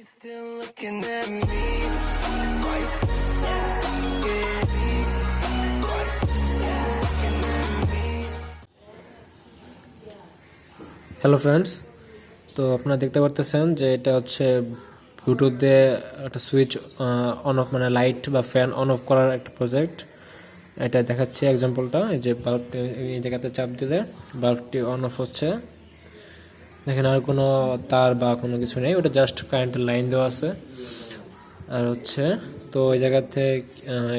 Still looking at me. Why you looking at me? Hello friends, তো আপনারা দেখতে পারতেছেন যে এটা হচ্ছে ব্লুটুথ দিয়ে একটা সুইচ অন অফ, মানে লাইট বা ফ্যান অন অফ করার একটা প্রজেক্ট। এটা দেখাচ্ছি এক্সাম্পলটা। এই যে বাল্বটি এই জায়গাতে চাপ দিলে বাল্বটি অন অফ হচ্ছে। দেখেন আর কোনো তার বা কোনো কিছু নেই, ওটা জাস্ট কারেন্টের লাইন দেওয়া আছে। আর হচ্ছে তো এই জায়গাতে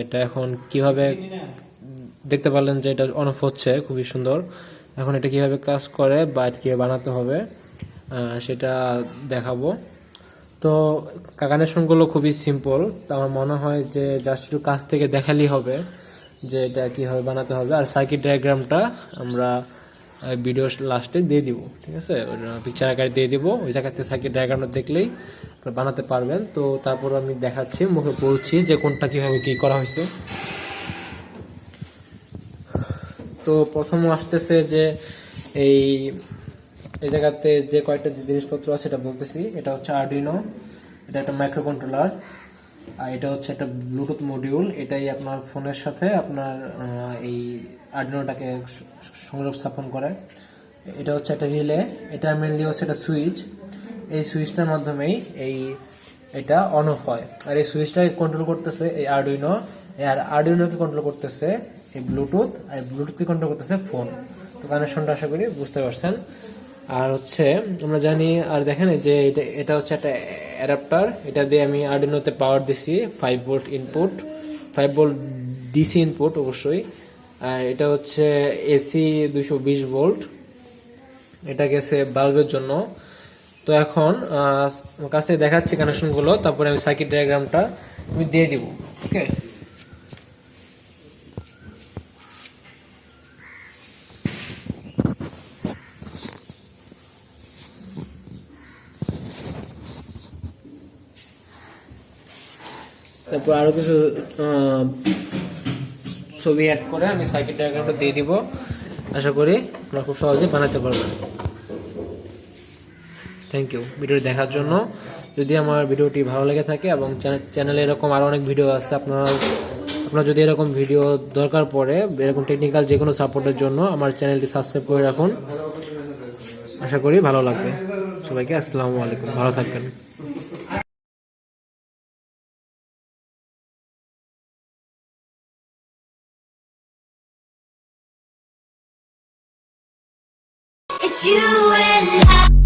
এটা এখন কিভাবে দেখতে পারলেন যে এটা অন অফ হচ্ছে, খুবই সুন্দর। এখন এটা কিভাবে কাজ করে বা কীভাবে বানাতে হবে সেটা দেখাবো। তো কানেকশনগুলো খুবই সিম্পল, তো আমার মনে হয় যে জাস্ট একটু কাছ থেকে দেখালেই হবে যে এটা কীভাবে বানাতে হবে। আর সার্কিট ডায়াগ্রামটা আমরা ভিডিও লাস্টে দিয়ে দিব, ঠিক আছে? পিকচার আকারে দিয়ে দিব, ওই জায়গাতে সার্কিট ডায়াগ্রামটা দেখলেই বানাতে পারবেন। তো তারপর আমি দেখাচ্ছি, মুখে বলছি যে কোনটা কীভাবে কী করা হয়েছে। তো প্রথম আসতেছে যে এই এই জায়গাতে যে কয়েকটা জিনিসপত্র আছে সেটা বলতেছি। এটা হচ্ছে আরডুইনো, এটা একটা মাইক্রো কন্ট্রোলার, আর এটা হচ্ছে একটা ব্লুটুথ মডিউল। এটাই আপনার ফোনের সাথে আপনার এই আরডুইনোটাকে সংযোগ স্থাপন করে। এটা হচ্ছে একটা রিলে, এটা মেনলি হচ্ছে একটা সুইচ। এই সুইচটার মাধ্যমেই এটা অন অফ হয়। আর এই সুইচটাকে কন্ট্রোল করতেছে এই আরডুইনো, আর আরডুইনোকে কন্ট্রোল করতেছে এই ব্লুটুথ, আর ব্লুটুথকে কন্ট্রোল করতেছে ফোন। তো কানেকশনটা আশা করি বুঝতে পারছেন। আর হচ্ছে আমরা জানি, আর দেখেন যে এটা হচ্ছে একটা অ্যাডাপ্টার। এটা দিয়ে আমি আরডুইনোতে পাওয়ার দিছি 5 volt input, 5 volt DC input অবশ্যই। আর এটা হচ্ছে এসি 220 ভোল্ট, এটা গেছে বাল্বের জন্য। তো এখন আমার কাছ থেকে দেখাচ্ছি কানেকশনগুলো, তারপরে আমি সার্কিট ডায়াগ্রামটা আমি দিয়ে দিব। ওকে, তারপর আরো কিছু ছবি অ্যাড করে আমি সার্কিট ডায়াগ্রামটা দিয়ে দিব। আশা করি আপনারা খুব সহজে বানাতে পারবেন। থ্যাংক ইউ ভিডিওটি দেখার জন্য। যদি আমার ভিডিওটি ভালো লেগে থাকে এবং চ্যানেলে এরকম আরও অনেক ভিডিও আছে, আপনার যদি এরকম ভিডিও দরকার পড়ে, এরকম টেকনিক্যাল যে কোনো সাপোর্টের জন্য আমার চ্যানেলটি সাবস্ক্রাইব করে রাখুন। আশা করি ভালো লাগবে। সবাইকে আসসালামু আলাইকুম, ভালো থাকবেন। It's you and I.